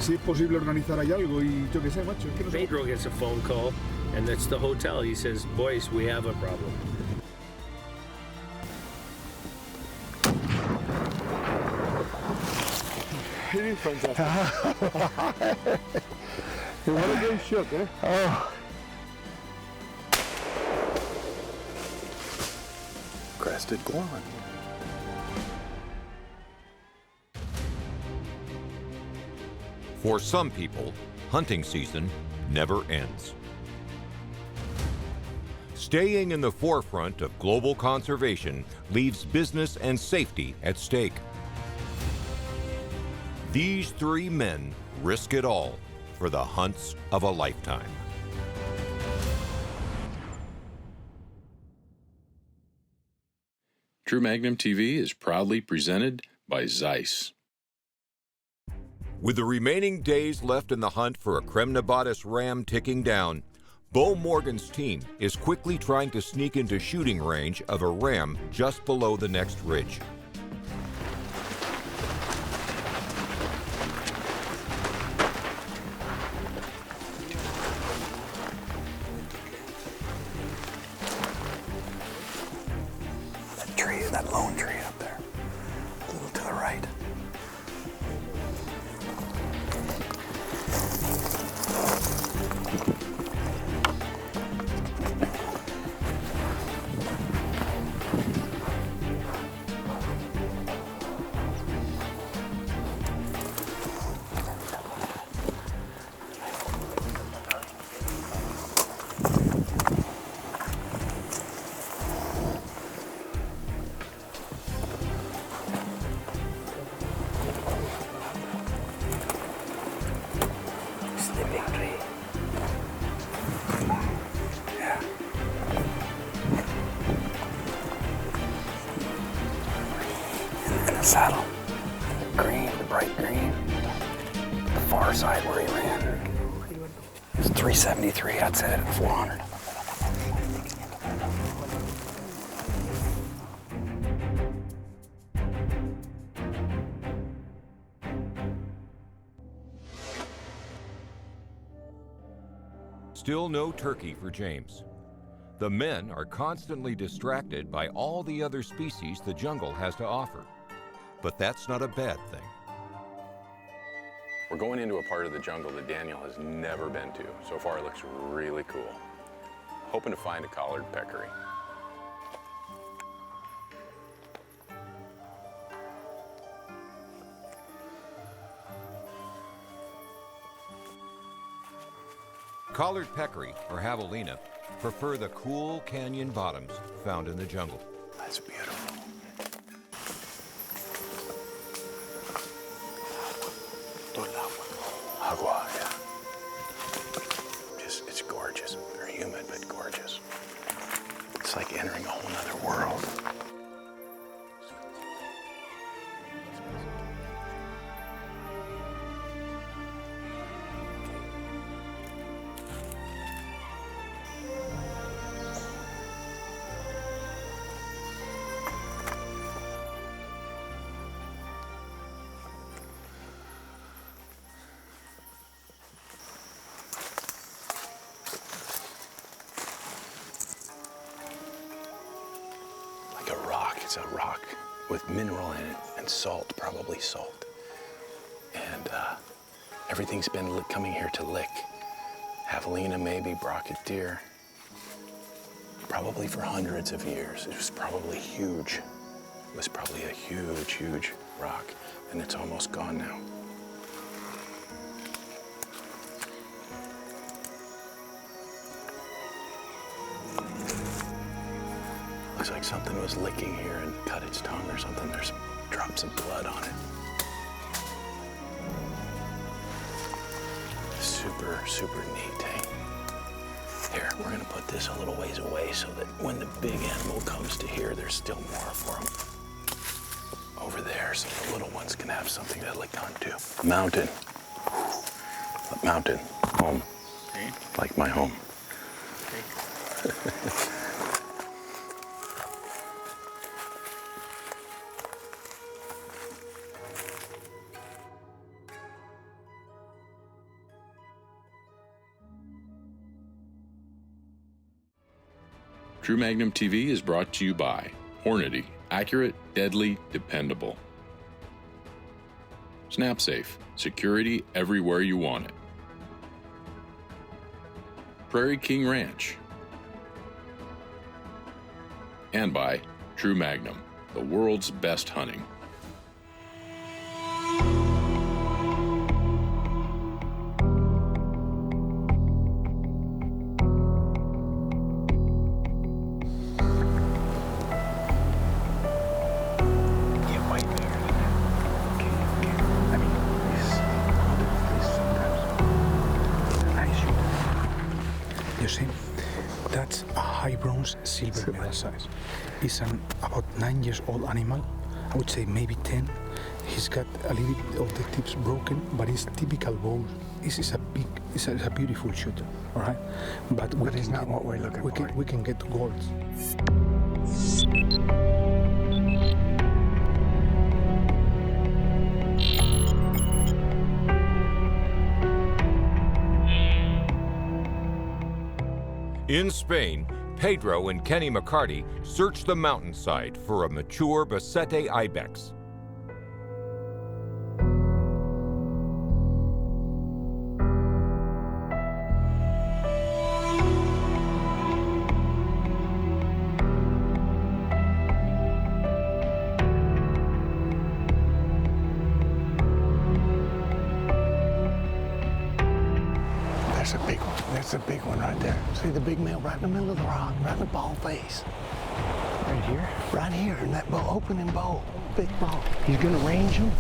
que si es posible organizar ahí algo y yo qué sé, macho. Es que no sé. Pedro gets a phone call, and it's the hotel. He says, boys, we have a problem. It is fantastic. What a great shot, eh? Oh. Crested guan. For some people, hunting season never ends. Staying in the forefront of global conservation leaves business and safety at stake. These three men risk it all for the hunts of a lifetime. True Magnum TV is proudly presented by Zeiss. With the remaining days left in the hunt for a Cremnobates ram ticking down, Bo Morgan's team is quickly trying to sneak into shooting range of a ram just below the next ridge. That tree, that lone tree up there, a little to the right. Saddle. Green, the bright green. The far side where he ran. It's 373, I'd say it at 400. Still no turkey for James. The men are constantly distracted by all the other species the jungle has to offer. But that's not a bad thing. We're going into a part of the jungle that Daniel has never been to. So far it looks really cool. Hoping to find a collared peccary. Collared peccary, or javelina, prefer the cool canyon bottoms found in the jungle. That's beautiful. Agua, yeah. It's gorgeous. Very humid, but gorgeous. It's like entering a whole other world. It's a rock with mineral in it and salt, probably salt. And everything's been coming here to lick. Javelina, maybe, Brocket deer. Probably for hundreds of years. It was probably huge. It was probably a huge, huge rock. And it's almost gone now. Looks like something was licking here and cut its tongue or something. There's drops of blood on it. Super, super neat, hey? Here, we're gonna put this a little ways away so that when the big animal comes to here, there's still more for them over there, so the little ones can have something to lick on too. Mountain. Mountain. Home. Okay. Like my home. Okay. True Magnum TV is brought to you by Hornady, accurate, deadly, dependable. SnapSafe, security everywhere you want it. Prairie King Ranch. And by True Magnum, the world's best hunting. That's a high bronze silver medal size. It's an about 9 years old animal. I would say maybe 10. He's got a little bit of the tips broken, but it's typical bow. This is a beautiful shooter, all right? But it's not what we're looking for. We can get golds. In Spain, Pedro and Kenny McCarty searched the mountainside for a mature Basset ibex. That's a big one. That's a big one right there. See the big male right in the middle of the rock, right in the ball face. Right here? Right here, in that bow, opening bow, big bow. He's gonna range him.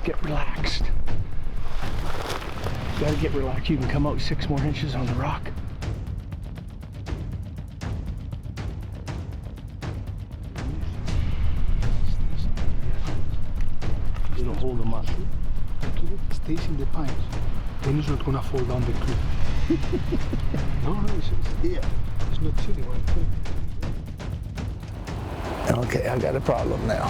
Get relaxed. You gotta get relaxed. You can come out 6 more inches on the rock. It'll hold him up. It stays in the pines. Then he's not gonna fall down the cliff. No, it's not silly what I'm saying. Okay, I got a problem now.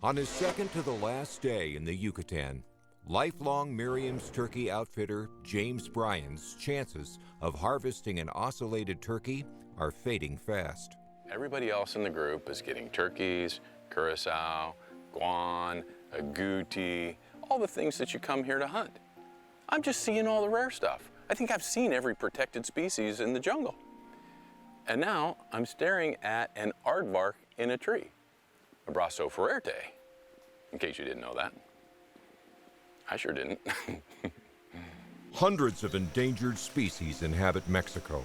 On his second to the last day in the Yucatan, lifelong Miriam's turkey outfitter James Brion's chances of harvesting an ocellated turkey are fading fast. Everybody else in the group is getting turkeys, curacao, guan, agouti, all the things that you come here to hunt. I'm just seeing all the rare stuff. I think I've seen every protected species in the jungle. And now I'm staring at an aardvark in a tree, a Brasso Ferrerte, in case you didn't know that. I sure didn't. Hundreds of endangered species inhabit Mexico.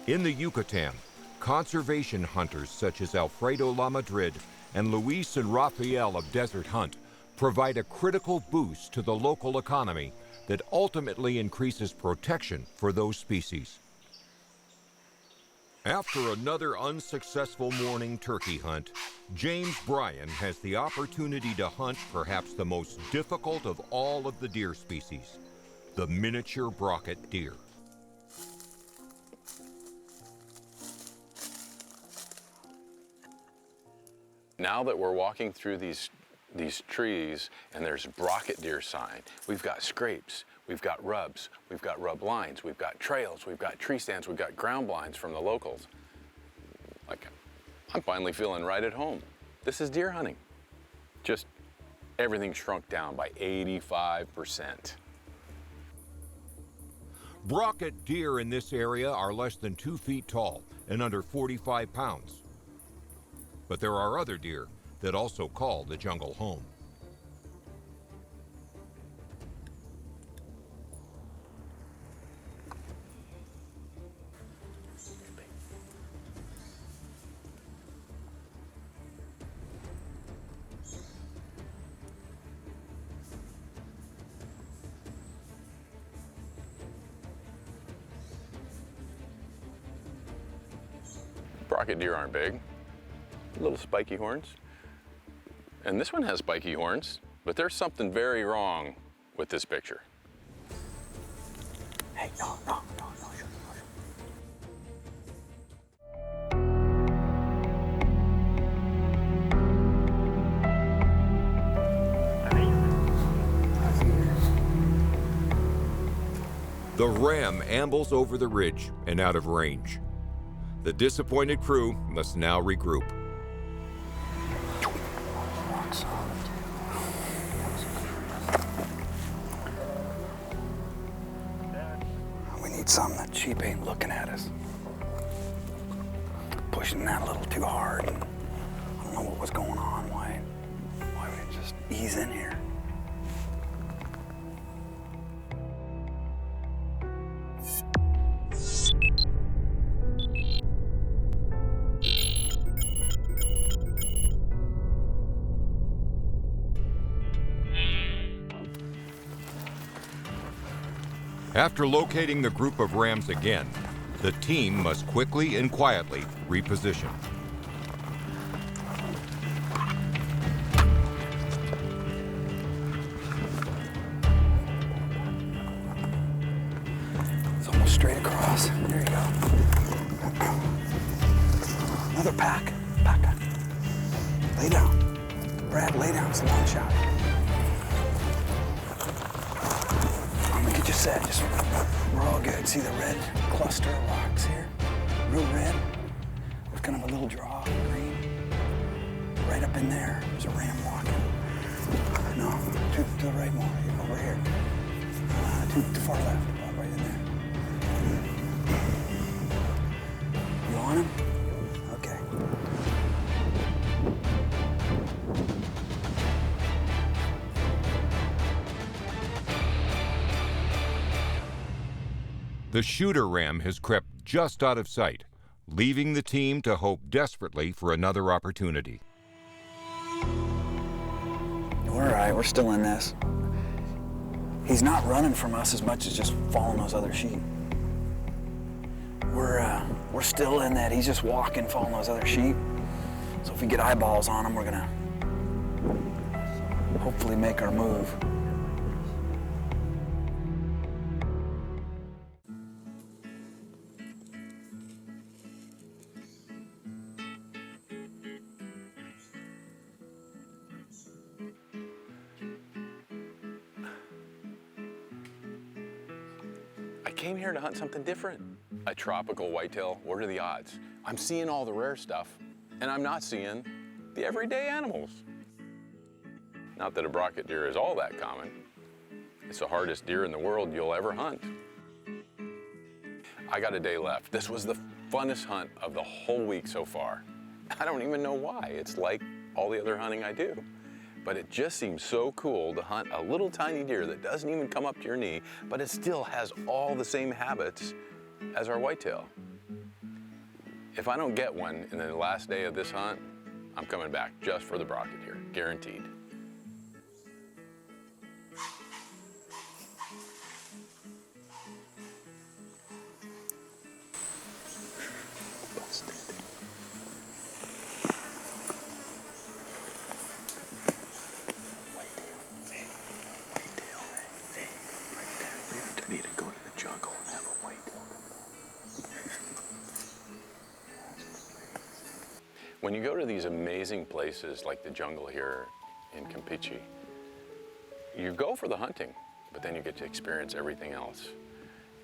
In the Yucatan, conservation hunters such as Alfredo La Madrid and Luis and Rafael of Desert Hunt provide a critical boost to the local economy that ultimately increases protection for those species. After another unsuccessful morning turkey hunt, James Brion has the opportunity to hunt perhaps the most difficult of all of the deer species, the miniature Brocket deer. Now that we're walking through these trees and there's Brocket deer sign, we've got scrapes, we've got rubs, we've got rub lines, we've got trails, we've got tree stands, we've got ground blinds from the locals. Like, I'm finally feeling right at home. This is deer hunting. Just everything shrunk down by 85%. Brocket deer in this area are less than 2 feet tall and under 45 pounds. But there are other deer that also call the jungle home. Brocket deer aren't big. Little spiky horns. And this one has spiky horns, but there's something very wrong with this picture. Hey, no. The ram ambles over the ridge and out of range. The disappointed crew must now regroup. We need something that sheep ain't looking at us. Pushing that a little too hard. And I don't know what was going on. Why would it just ease in here? After locating the group of rams again, the team must quickly and quietly reposition. It's almost straight across. There you go. Another pack. Pack. Lay down. Brad, lay down. It's a long shot. I'm gonna get you set. We're all good. See the red cluster of rocks here? Real red. With kind of a little draw of green. Right up in there, there's a ram walking. No, to the right more. Over here. Too far left. Right in there. You on him? Okay. The shooter ram has crept just out of sight, leaving the team to hope desperately for another opportunity. We're all right. We're still in this. He's not running from us as much as just following those other sheep. We're still in that. He's just walking, following those other sheep. So if we get eyeballs on him, we're gonna hopefully make our move. I came here to hunt something different. A tropical whitetail, what are the odds? I'm seeing all the rare stuff, and I'm not seeing the everyday animals. Not that a Brocket deer is all that common. It's the hardest deer in the world you'll ever hunt. I got a day left. This was the funnest hunt of the whole week so far. I don't even know why. It's like all the other hunting I do. But it just seems so cool to hunt a little tiny deer that doesn't even come up to your knee, but it still has all the same habits as our whitetail. If I don't get one in the last day of this hunt, I'm coming back just for the Brocket deer, guaranteed. When you go to these amazing places like the jungle here in Campeche, you go for the hunting, but then you get to experience everything else.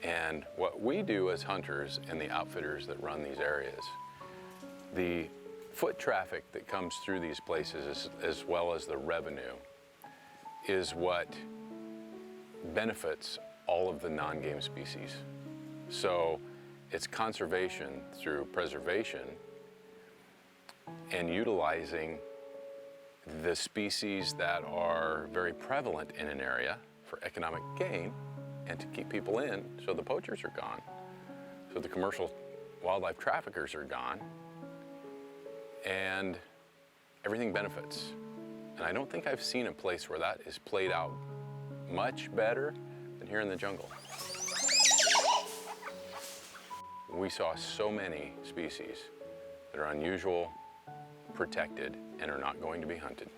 And what we do as hunters and the outfitters that run these areas, the foot traffic that comes through these places as well as the revenue is what benefits all of the non-game species. So it's conservation through preservation and utilizing the species that are very prevalent in an area for economic gain and to keep people in, so the poachers are gone, so the commercial wildlife traffickers are gone, and everything benefits. And I don't think I've seen a place where that is played out much better than here in the jungle. We saw so many species that are unusual, protected, and are not going to be hunted,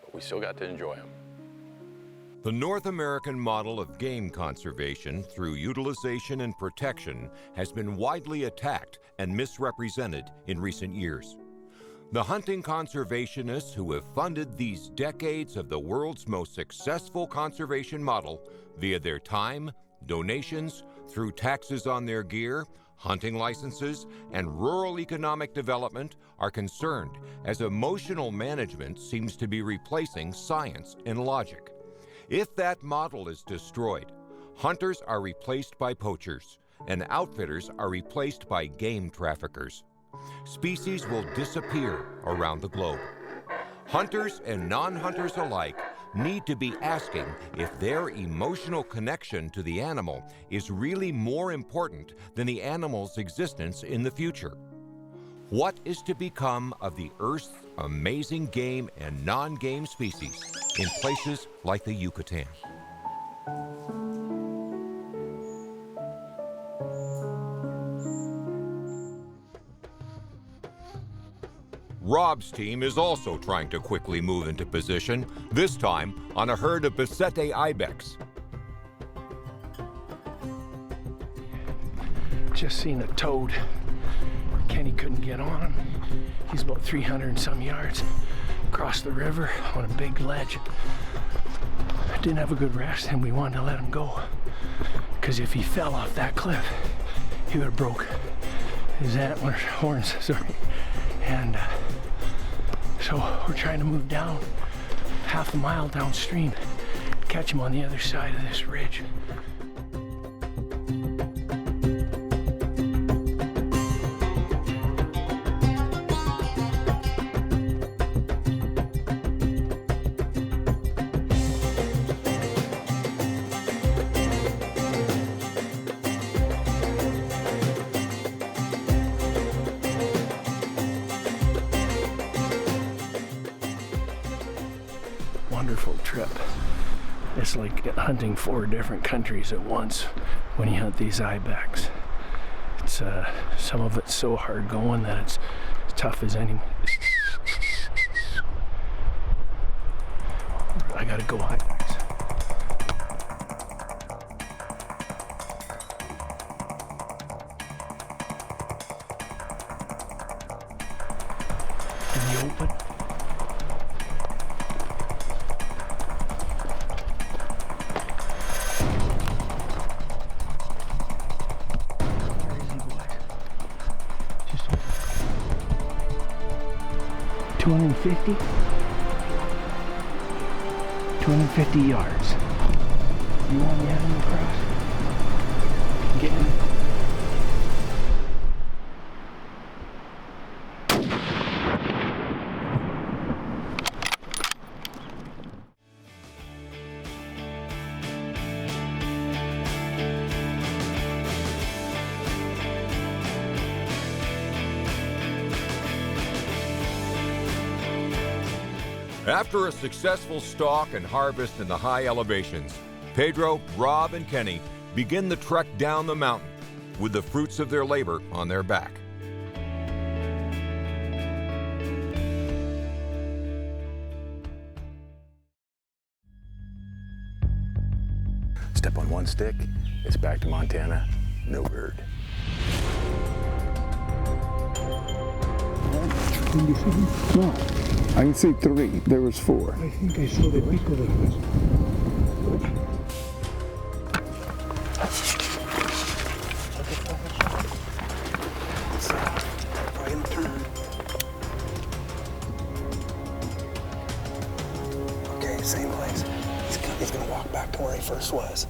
but we still got to enjoy them. The North American model of game conservation through utilization and protection has been widely attacked and misrepresented in recent years. The hunting conservationists who have funded these decades of the world's most successful conservation model via their time, donations, through taxes on their gear, hunting licenses, and rural economic development are concerned as emotional management seems to be replacing science and logic. If that model is destroyed, hunters are replaced by poachers, and outfitters are replaced by game traffickers. Species will disappear around the globe. Hunters and non-hunters alike need to be asking if their emotional connection to the animal is really more important than the animal's existence in the future. What is to become of the Earth's amazing game and non-game species in places like the Yucatan? Rob's team is also trying to quickly move into position, this time on a herd of Bisete ibex. Just seen a toad. Kenny couldn't get on him. He's about 300 and some yards across the river on a big ledge. I didn't have a good rest and we wanted to let him go. Because if he fell off that cliff, he would have broke his horns, sorry. And so we're trying to move down half a mile downstream, catch him on the other side of this ridge. Wonderful trip. It's like hunting 4 different countries at once when you hunt these ibex. It's some of it's so hard going that it's tough as any. I gotta go ibex. In the open. $250 yards. You want me to have him across? Get him. After a successful stalk and harvest in the high elevations, Pedro, Rob, and Kenny begin the trek down the mountain with the fruits of their labor on their back. Step on one stick, it's back to Montana, no bird. Can you see him? No. I can see 3. There was 4. I think I saw the pico de los. Brion, turn. Okay, same place. He's gonna walk back to where he first was.